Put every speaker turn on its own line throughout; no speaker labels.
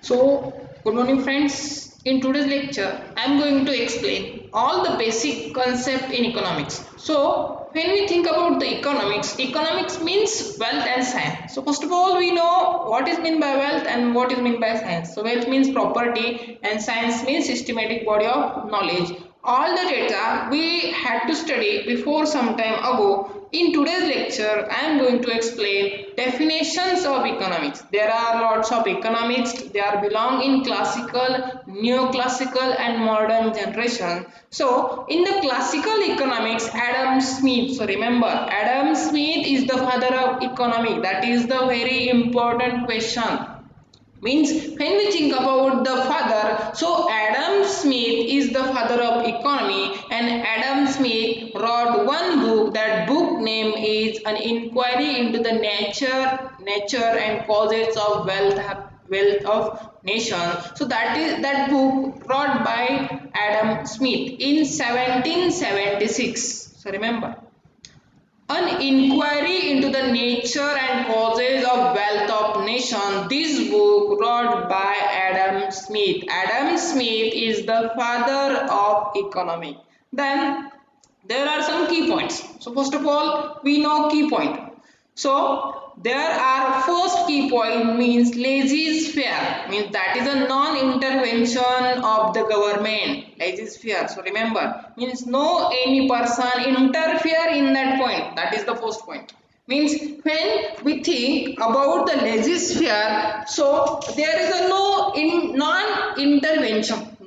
So, good morning friends. In today's lecture, I am going to explain all the basic concept in economics. So, when we think about the economics means wealth and science. So, first of all, we know what is meant by wealth and what is meant by science. So, wealth means property and science means systematic body of knowledge. All the data we had to study before some time ago. In today's lecture, I am going to explain definitions of economics. There are lots of economics. They are belong in classical, neoclassical and modern generation. So, in the classical economics, Adam Smith. So, remember, Adam Smith is the father of economics. That is the very important question. Means when we think about the father, so Adam Smith is the father of economy, and Adam Smith wrote one book. That book name is An Inquiry into the nature and causes of wealth of nation. So that book wrote by Adam Smith in 1776. So remember, An Inquiry into the Nature and Causes of Wealth of Nation. This book wrote by Adam Smith. Adam Smith is the father of economy. Then there are some key points. So first of all, we know key point. So there are first key point means laissez-faire, means that is a non-intervention of the government. Laissez-faire. So remember, means no any person interfere in that point. That is the first point. Means when we think about the laissez-faire, so there is a non-intervention.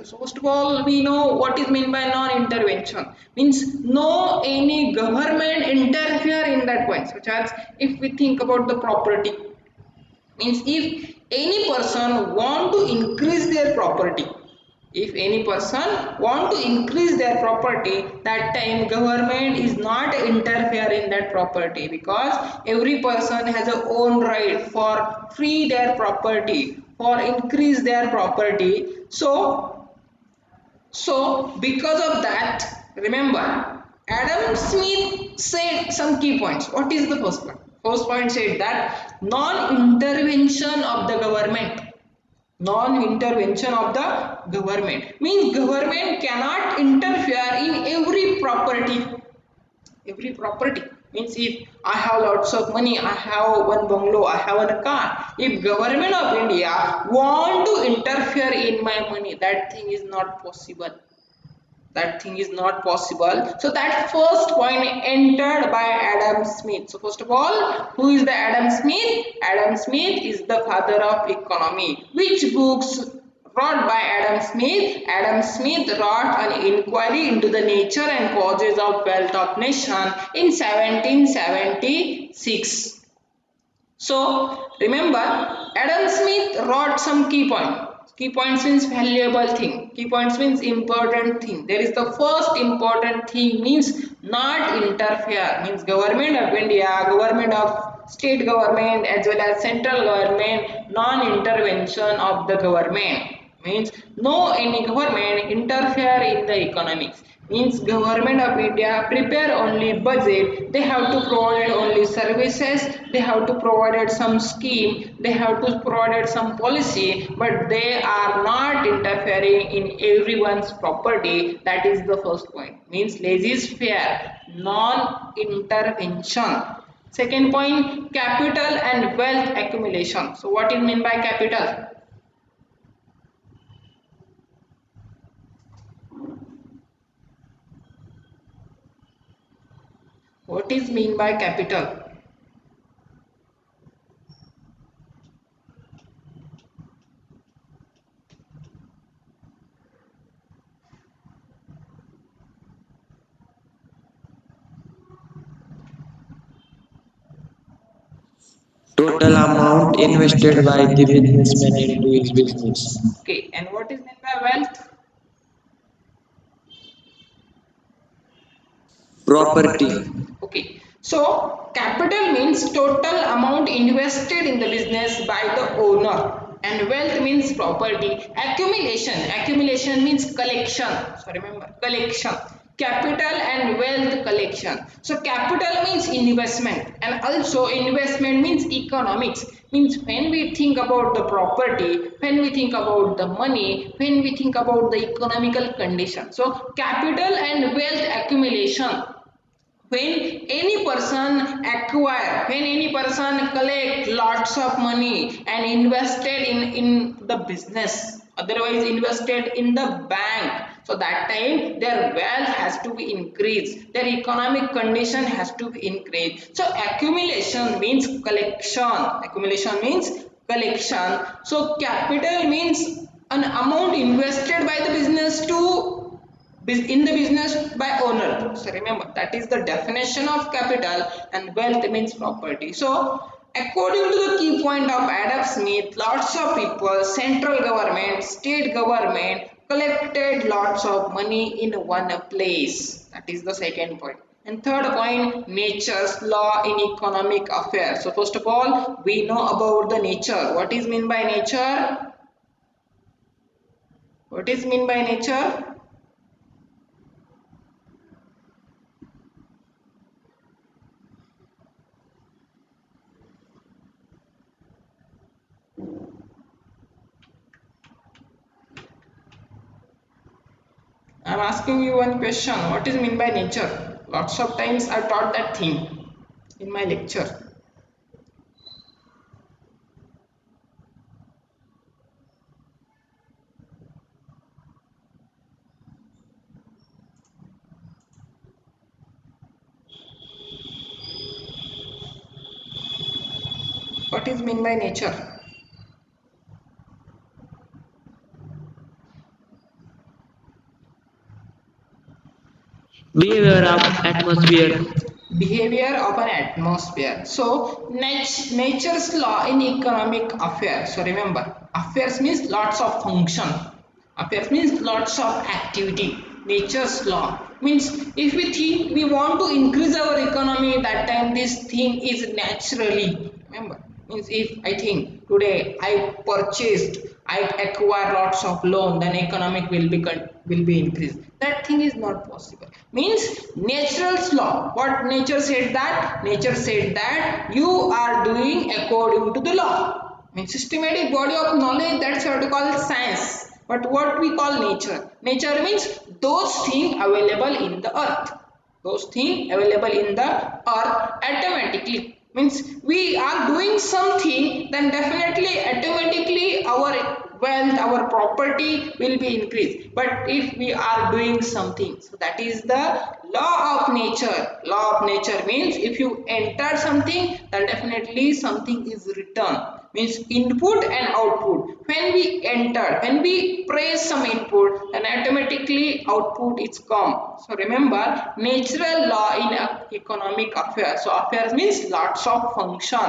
So first of all, we know what is meant by non-intervention. Means no any government interfere in that point. Such as if we think about the property, means if any person want to increase their property, that time government is not interfere in that property, because every person has a own right for free their property, for increase their property. So because of that, remember, Adam Smith said some key points. What is the first point? First point said that non-intervention of the government. Non-intervention of the government means government cannot interfere in every property. Means if I have lots of money, I have one bungalow, I have a car, if government of India want to interfere in my money, that thing is not possible. So that first point entered by Adam Smith. So first of all, who is the Adam Smith? Adam Smith is the father of economy. Which books wrote by Adam Smith? Adam Smith wrote An Inquiry into the Nature and Causes of Wealth of Nation in 1776. So remember, Adam Smith wrote some key points. Key points means valuable thing. Key points means important thing. There is the first important thing means not interfere. Means government of India, government of state government as well as central government, non-intervention of the government. Means no any government interfere in the economics. Means government of India prepare only budget, they have to provide only services, they have to provide some scheme, they have to provide some policy, but they are not interfering in everyone's property. That is the first point. Means laissez-faire, non-intervention. Second point, capital and wealth accumulation. So what is meant by capital? What is mean by capital?
Total amount invested by the businessman into his business.
Okay, and what is meant by wealth?
Property.
Okay, so capital means total amount invested in the business by the owner, and wealth means property. Accumulation means collection. So remember, collection. capital and wealth collection. So capital means investment, and also investment means economics, means when we think about the property, when we think about the money, when we think about the economical condition. So capital and wealth accumulation, when any person acquire, when any person collect lots of money and invested in the business, otherwise invested in the bank, so that time their wealth has to be increased, their economic condition has to be increased. So accumulation means collection, accumulation means collection. So capital means an amount invested by the business to in the business by owner. So remember, that is the definition of capital, and wealth means property. So according to the key point of Adam Smith, lots of people, central government, state government collected lots of money in one place. That is the second point. And third point, nature's law in economic affairs. So first of all, we know about the nature. What is mean by nature? What is mean by nature? I am asking you one question. What is mean by nature? Lots of times I taught that thing in my lecture. What is mean by nature?
Behavior of atmosphere.
Behavior of an atmosphere. So nature's law in economic affairs. So remember, affairs means lots of function, affairs means lots of activity. Nature's law means if we think we want to increase our economy, that time this thing is naturally, remember, means if I think today I purchased, I acquire lots of loan, then economic will be increased. That thing is not possible. Means nature's law. What nature said, that nature said that you are doing according to the law. Means systematic body of knowledge, that's what we call science. But what we call nature? Nature means those things available in the earth. Those things available in the earth automatically, means we are doing something, then definitely automatically our wealth, our property will be increased. But if we are doing something, so that is the law of nature. Law of nature means if you enter something, then definitely something is returned, means input and output. When we enter, when we press some input, then automatically output is come. So remember, natural law in economic affairs. So affairs means lots of function.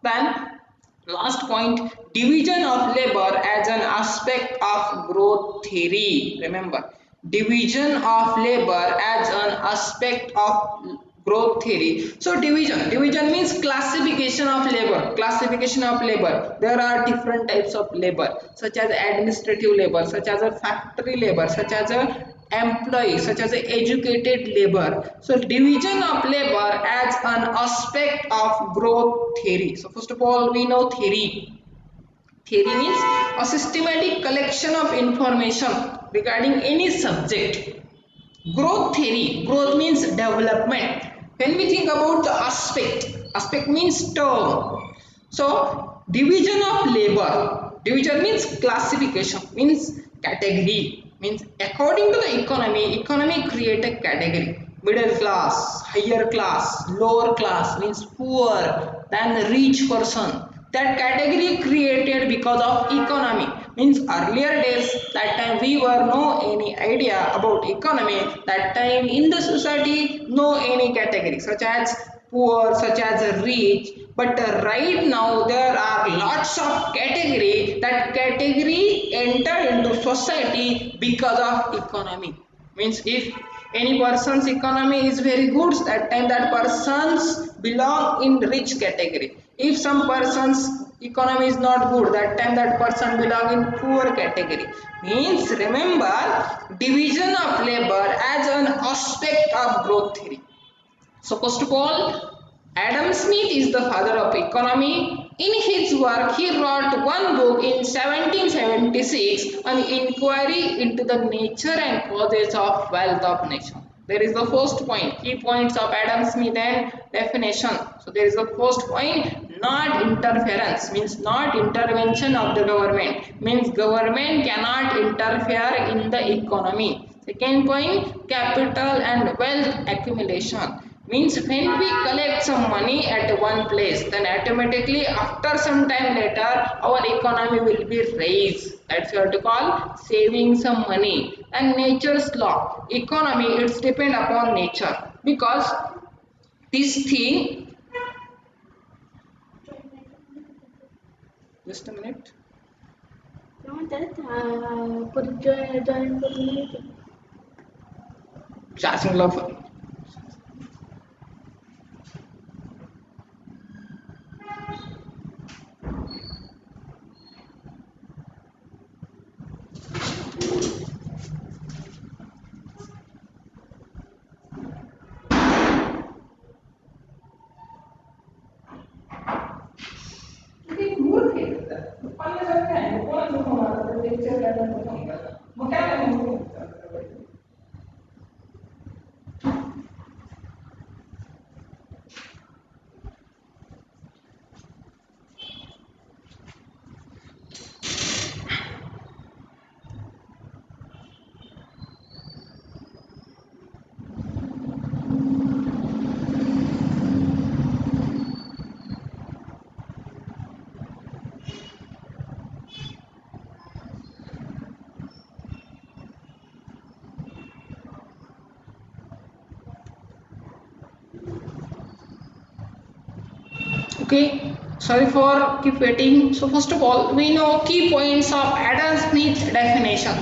Then last point, division of labor as an aspect of growth theory. Remember, division of labor as an aspect of growth theory. So division means classification of labor. Classification of labor, there are different types of labor, such as administrative labor, such as a factory labor, such as a employee, such as a educated labor. So division of labor as an aspect of growth theory. So first of all, we know theory. Theory means a systematic collection of information regarding any subject. Growth theory, growth means development. When we think about the aspect means term. So division of labor, division means classification, means category, means according to the economy create a category. Middle class, higher class, lower class, means poor, then rich person. That category created because of economy, means earlier days, that time we were no any idea about economy, that time in the society no any category such as poor, such as rich. But right now there are lots of category, that category enter into society because of economy. Means if any person's economy is very good, that time that persons belong in rich category. If some person's economy is not good, that time that person belong in poor category. Means remember division of labor as an aspect of growth theory. So first of all, Adam Smith is the father of economy. In his work, he wrote one book in 1776, An Inquiry into the Nature and Causes of Wealth of Nation. There is the first point, key points of Adam Smith and definition. So there is the first point, not interference, means not intervention of the government, means government cannot interfere in the economy. Second point, capital and wealth accumulation, means when we collect some money at one place, then automatically after some time later our economy will be raised. That's what to call saving some money. And nature's law, economy it's depend upon nature, because this thing, just a minute, charging love. Okay, sorry for keep waiting. So first of all, we know key points of Adam Smith's definition.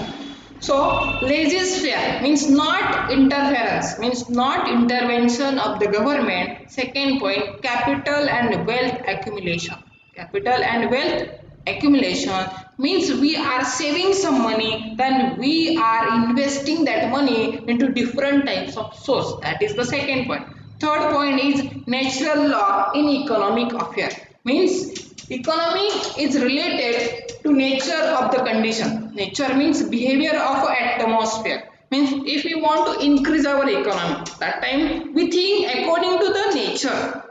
So laissez-faire means not interference, means not intervention of the government. Second point, capital and wealth accumulation. Capital and wealth accumulation means we are saving some money, then we are investing that money into different types of source. That is the second point. Third point is natural law in economic affair, means economy is related to nature of the condition. Nature means behavior of atmosphere, means if we want to increase our economy, that time we think according to the nature,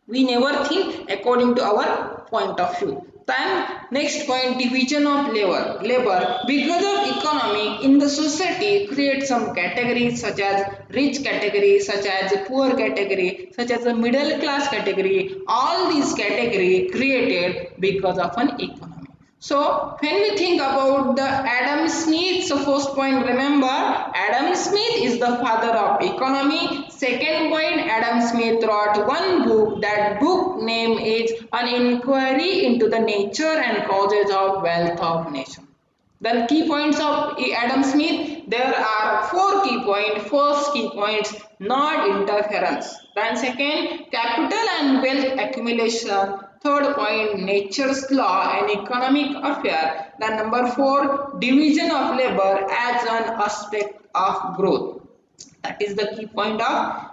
we never think according to our point of view. Then next point, division of labor because of economy in the society create some categories such as rich category, such as poor category, such as a middle class category. All these category created because of an economy. So when we think about the Adam Smith, so first point, remember Adam Smith is the father of economy. Second point, Adam Smith wrote one book. That book name is An Inquiry into the Nature and Causes of Wealth of Nation. Then key points of Adam Smith, there are four key points. First key points, not interference. Then second, capital and wealth accumulation. Third point, nature's law and economic affair. Then number four, division of labor as an aspect of growth. That is the key point of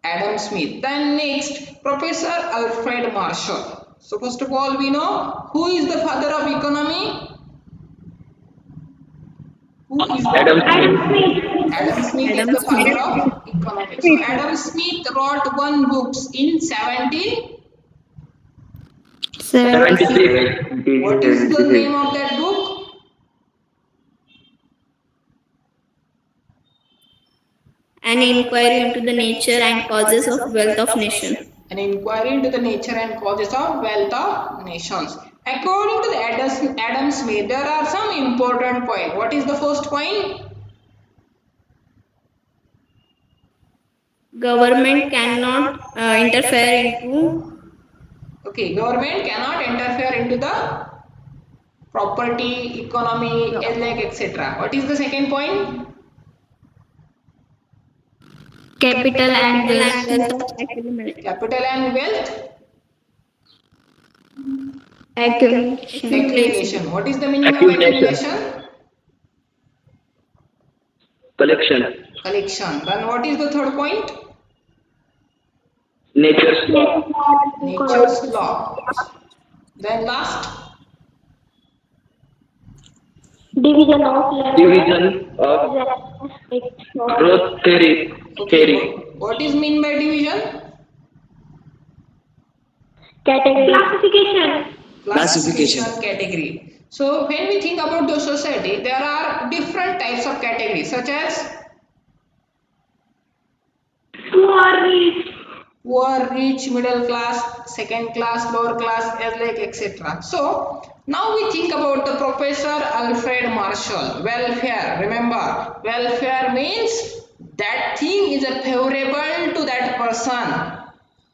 Adam Smith. Then next, Professor Alfred Marshall. So first of all, we know who is the father of economy. Who is the
Adam
Adam
Smith.
Smith.
Adam Smith is
Adam
the father
Smith.
of economics. So Adam Smith wrote one books in 17.
76.
73.
What is the name of that book?
An inquiry into the nature and causes of wealth of nation.
An inquiry into the nature and causes of wealth of nations. According to the Adam Smith, there are some important points. What is the first point?
Government cannot interfere into
Okay, government cannot interfere into the property, economy, etc. What is the second point?
capital and wealth accumulation.
Capital and wealth
Accumulation.
Accumulation. What is the meaning of
accumulation,
accumulation?
collection,
Collection. Then what is the third point?
nature's law,
Nature's laws. Then last,
Division of labor
division of
is an aspect of
growth
okay,
theory,
what is mean by division?
category. Classification.
Classification
classification,
category. So when we think about the society, there are different types of categories such as
Poor, rich.
poor, rich, middle class, second class, lower class, as like etc. So now we think about the Professor Alfred Marshall. Welfare. Remember, welfare means that thing is a favorable to that person.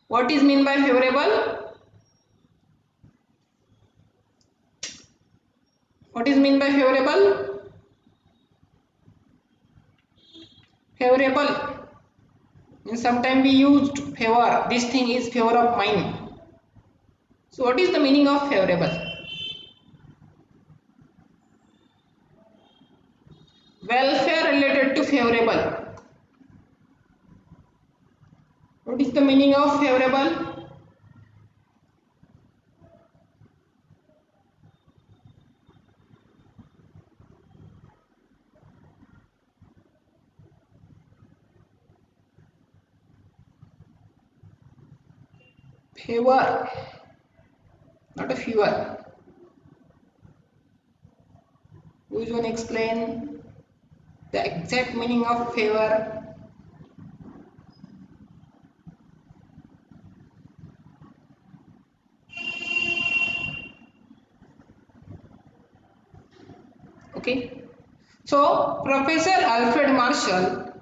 What is mean by favorable? What is mean by favorable? Favorable means sometimes we used favor. This thing is favor of mine. So what is the meaning of favorable? Welfare related to favorable. What is the meaning of favorable? Favor, not a fever. Who is going to explain the exact meaning of favor? Okay. So Professor Alfred Marshall,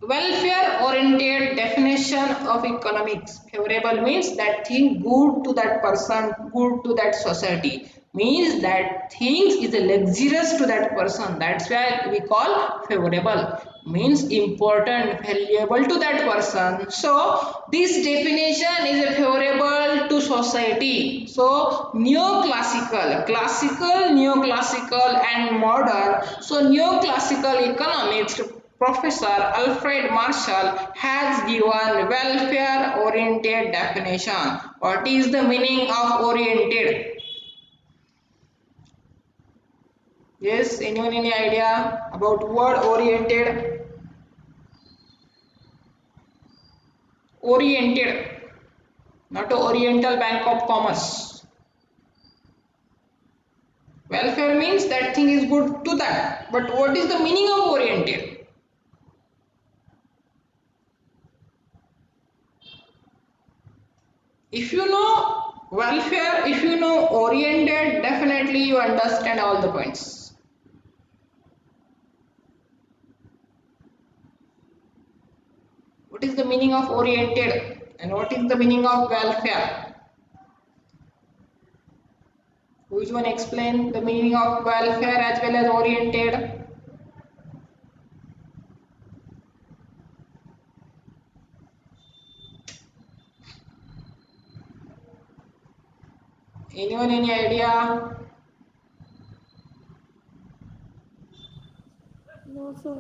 welfare oriented definition of economics. Favorable means that thing good to that person, good to that society. Means that things is luxurious to that person. That's why we call favorable. Means important, valuable to that person. So this definition is favorable to society. So neoclassical, classical, neoclassical and modern. So neoclassical economics, Professor Alfred Marshall has given welfare oriented definition. What is the meaning of oriented? Yes, anyone any idea about word oriented? Oriented, not a Oriental Bank of Commerce. Welfare means that thing is good to that. But what is the meaning of oriented? If you know welfare, if you know oriented, definitely you understand all the points. What is the meaning of oriented and what is the meaning of welfare? Who is going to explain the meaning of welfare as well as oriented? Anyone any idea?
No, sir.